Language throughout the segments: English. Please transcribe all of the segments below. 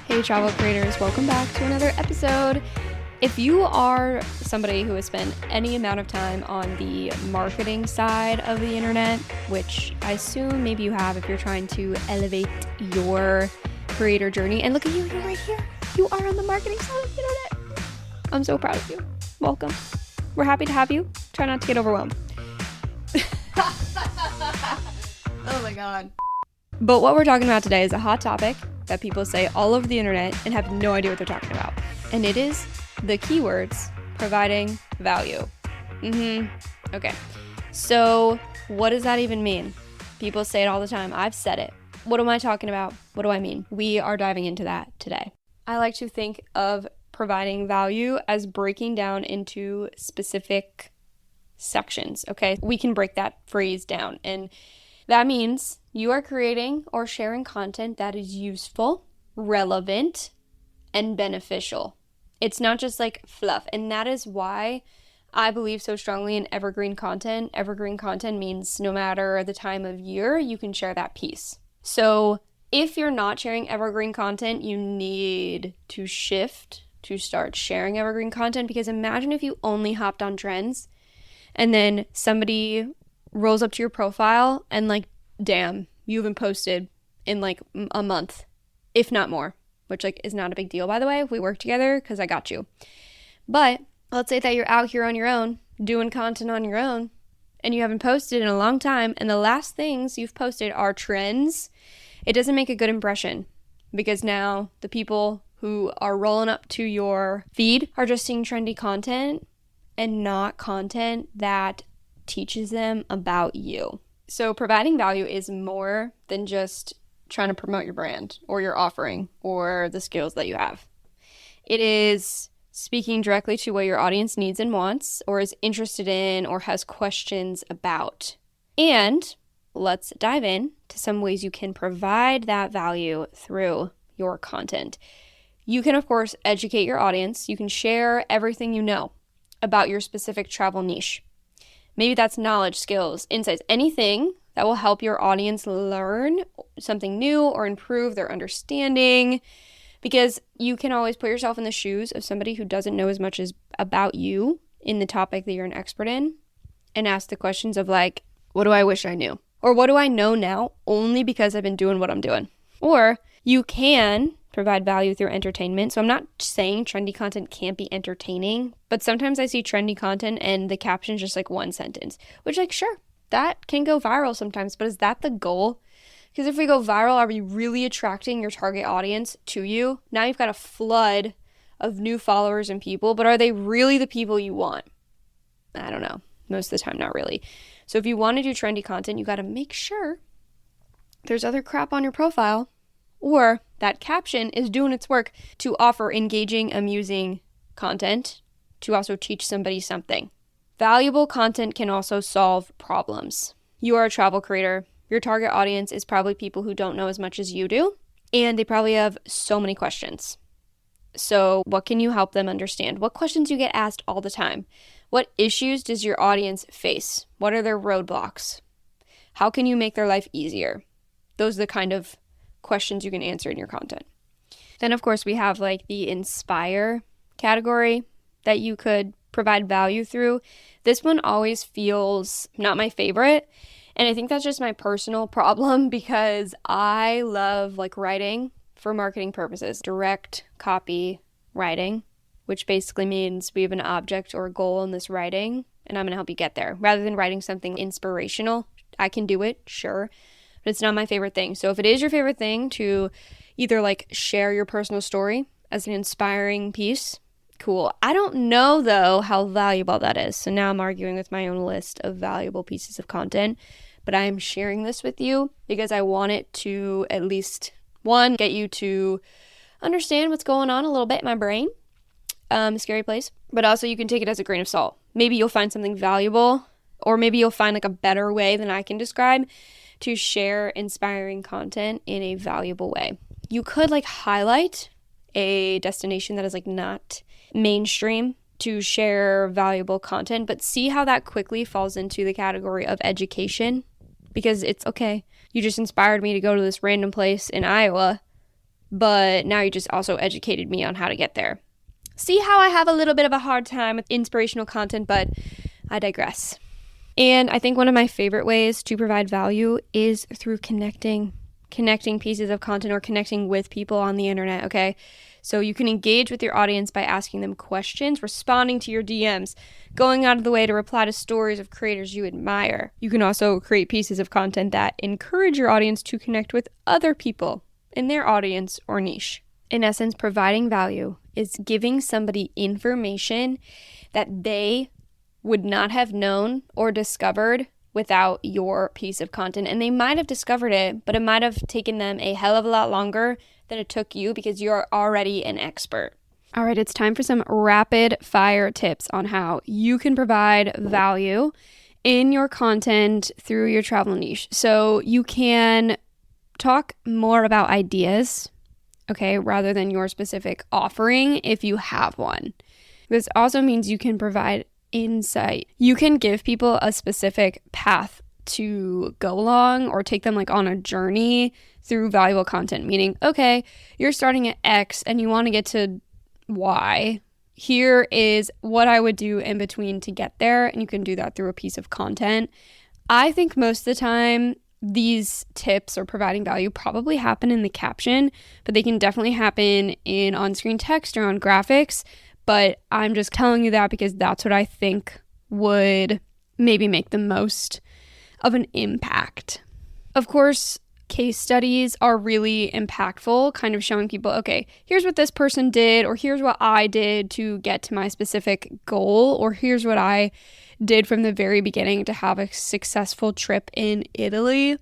Hey travel creators, welcome back to another episode. If you are somebody who has spent any amount of time on the marketing side of the internet, which I assume maybe you have if you're trying to elevate your creator journey, and look at you, you're right here. You are on the marketing side of the internet. I'm so proud of you. Welcome. We're happy to have you. Try not to get overwhelmed. Oh my god. But what we're talking about today is a hot topic that people say all over the internet and have no idea what they're talking about. And it is the keywords providing value. Okay. So what does that even mean? People say it all the time. I've said it. What am I talking about? What do I mean? We are diving into that today. I like to think of providing value as breaking down into specific sections, okay? We can break that phrase down, and that means you are creating or sharing content that is useful, relevant, and beneficial. It's not just like fluff, and that is why I believe so strongly in evergreen content. Evergreen content means no matter the time of year, you can share that piece. So if you're not sharing evergreen content, you need to shift to start sharing evergreen content, because imagine if you only hopped on trends and then somebody rolls up to your profile and like, damn, you haven't posted in like a month, if not more, which like is not a big deal, by the way, if we work together, because I got you. But let's say that you're out here on your own, doing content on your own, and you haven't posted in a long time, and the last things you've posted are trends. It doesn't make a good impression, because now the people who are rolling up to your feed are just seeing trendy content and not content that teaches them about you. So providing value is more than just trying to promote your brand or your offering or the skills that you have. It is speaking directly to what your audience needs and wants, or is interested in, or has questions about. And let's dive in to some ways you can provide that value through your content. You can, of course, educate your audience. You can share everything you know about your specific travel niche. Maybe that's knowledge, skills, insights, anything that will help your audience learn something new or improve their understanding, because you can always put yourself in the shoes of somebody who doesn't know as much as about you in the topic that you're an expert in, and ask the questions of like, what do I wish I knew? Or what do I know now only because I've been doing what I'm doing? Or you can provide value through entertainment. So I'm not saying trendy content can't be entertaining, but sometimes I see trendy content and the caption's just like one sentence, which like, sure, that can go viral sometimes, but is that the goal? Because if we go viral, are we really attracting your target audience to you? Now you've got a flood of new followers and people, but are they really the people you want? I don't know. Most of the time, not really. So if you want to do trendy content, you got to make sure there's other crap on your profile, or that caption is doing its work to offer engaging, amusing content to also teach somebody something. Valuable content can also solve problems. You are a travel creator. Your target audience is probably people who don't know as much as you do, and they probably have so many questions. So what can you help them understand? What questions do you get asked all the time? What issues does your audience face? What are their roadblocks? How can you make their life easier? Those are the kind of questions you can answer in your content. Then, of course, we have like the inspire category that you could provide value through. This one always feels not my favorite. And I think that's just my personal problem, because I love like writing for marketing purposes, direct copy writing, which basically means we have an object or a goal in this writing, and I'm going to help you get there. Rather than writing something inspirational, I can do it, sure, but it's not my favorite thing. So if it is your favorite thing to either like share your personal story as an inspiring piece, cool. I don't know though how valuable that is. So now I'm arguing with my own list of valuable pieces of content, but I am sharing this with you because I want it to at least, one, get you to understand what's going on a little bit in my brain, scary place, but also you can take it as a grain of salt. Maybe you'll find something valuable, or maybe you'll find like a better way than I can describe to share inspiring content in a valuable way. You could like highlight a destination that is like not mainstream to share valuable content, but see how that quickly falls into the category of education, because it's okay. You just inspired me to go to this random place in Iowa but now you just also educated me on how to get there. See how I have a little bit of a hard time with inspirational content, but I digress. And I think one of my favorite ways to provide value is through connecting pieces of content or connecting with people on the internet, okay? So you can engage with your audience by asking them questions, responding to your DMs, going out of the way to reply to stories of creators you admire. You can also create pieces of content that encourage your audience to connect with other people in their audience or niche. In essence, providing value is giving somebody information that they would not have known or discovered without your piece of content. And they might have discovered it, but it might have taken them a hell of a lot longer than it took you because you're already an expert. All right, it's time for some rapid fire tips on how you can provide value in your content through your travel niche. So you can talk more about ideas, okay, rather than your specific offering if you have one. This also means you can provide insight. You can give people a specific path to go along or take them like on a journey through valuable content, meaning, okay, you're starting at X and you want to get to Y. Here is what I would do in between to get there, and you can do that through a piece of content. I think most of the time these tips or providing value probably happen in the caption, but they can definitely happen in on-screen text or on graphics. But I'm just telling you that because that's what I think would maybe make the most of an impact. Of course, case studies are really impactful, kind of showing people, okay, here's what this person did, or here's what I did to get to my specific goal, or here's what I did from the very beginning to have a successful trip in Italy.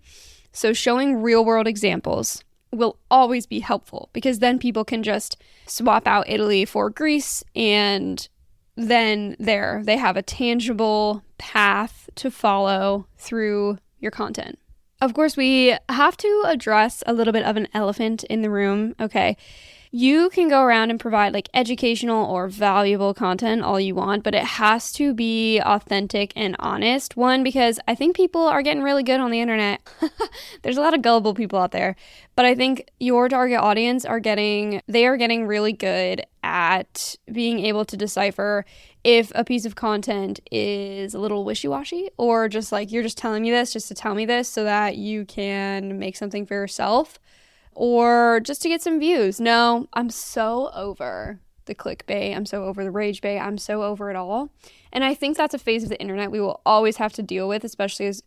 So showing real world examples will always be helpful because then people can just swap out Italy for Greece, and then they have a tangible path to follow through your content. Of course, we have to address a little bit of an elephant in the room, okay? You can go around and provide like educational or valuable content all you want, but it has to be authentic and honest. One, because I think people are getting really good on the internet. There's a lot of gullible people out there, but I think your target audience are getting really good at being able to decipher if a piece of content is a little wishy-washy or just like you're just telling me this just to tell me this so that you can make something for yourself, or just to get some views. No, I'm so over the clickbait. I'm so over the rage bait. I'm so over it all. And I think that's a phase of the internet we will always have to deal with, especially as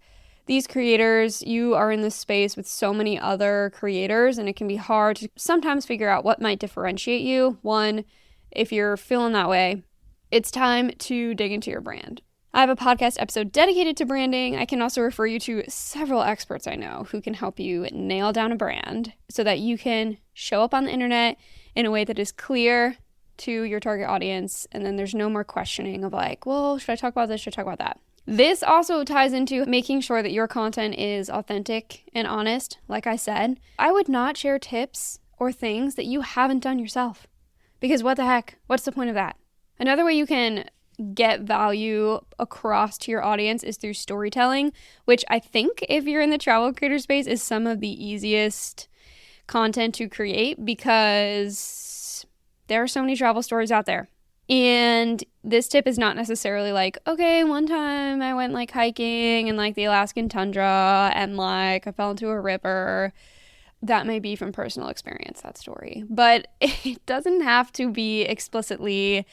these creators. You are in this space with so many other creators, and it can be hard to sometimes figure out what might differentiate you. One, if you're feeling that way, it's time to dig into your brand. I have a podcast episode dedicated to branding. I can also refer you to several experts I know who can help you nail down a brand so that you can show up on the internet in a way that is clear to your target audience. And then there's no more questioning of like, well, should I talk about this? Should I talk about that? This also ties into making sure that your content is authentic and honest. Like I said, I would not share tips or things that you haven't done yourself, because what the heck? What's the point of that? Another way you can get value across to your audience is through storytelling, which I think if you're in the travel creator space is some of the easiest content to create because there are so many travel stories out there. And this tip is not necessarily like, okay, one time I went like hiking in like the Alaskan tundra and like I fell into a river. That may be from personal experience, that story. But it doesn't have to be explicitly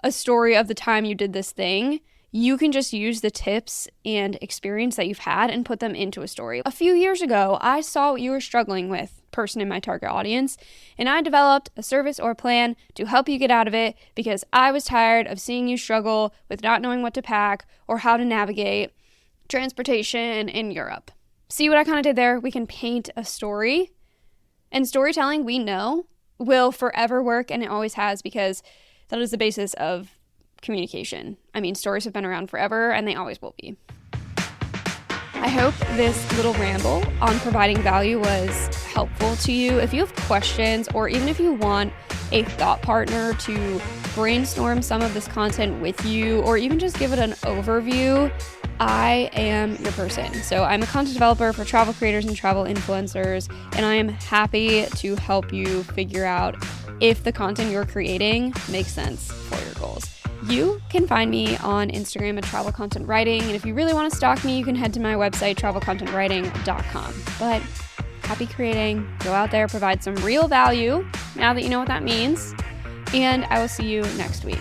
a story of the time you did this thing. You can just use the tips and experience that you've had and put them into a story. A few years ago, I saw what you were struggling with, person in my target audience, and I developed a service or plan to help you get out of it because I was tired of seeing you struggle with not knowing what to pack or how to navigate transportation in Europe. See what I kind of did there? We can paint a story, and storytelling, we know, will forever work, and it always has, because that is the basis of communication. I mean, stories have been around forever, and they always will be. I hope this little ramble on providing value was helpful to you. If you have questions, or even if you want a thought partner to brainstorm some of this content with you, or even just give it an overview, I am your person. So I'm a content developer for travel creators and travel influencers, and I am happy to help you figure out if the content you're creating makes sense for your goals. You can find me on Instagram at Travel Content Writing, and if you really want to stalk me, you can head to my website, travelcontentwriting.com. But happy creating. Go out there, provide some real value now that you know what that means, and I will see you next week.